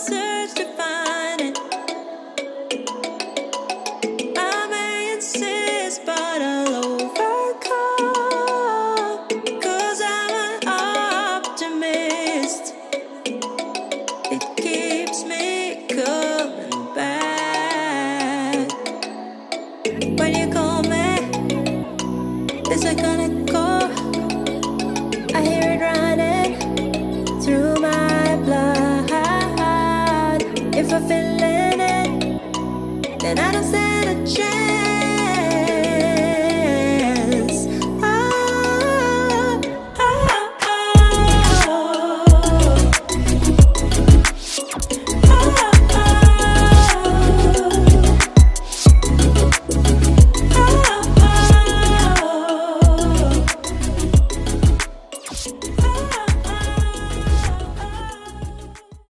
search to find it. I may insist, but I'll overcome, 'cause I'm an optimist. It keeps me coming back. When you call me, it's like an echo. I hear it running through my blood. If I feel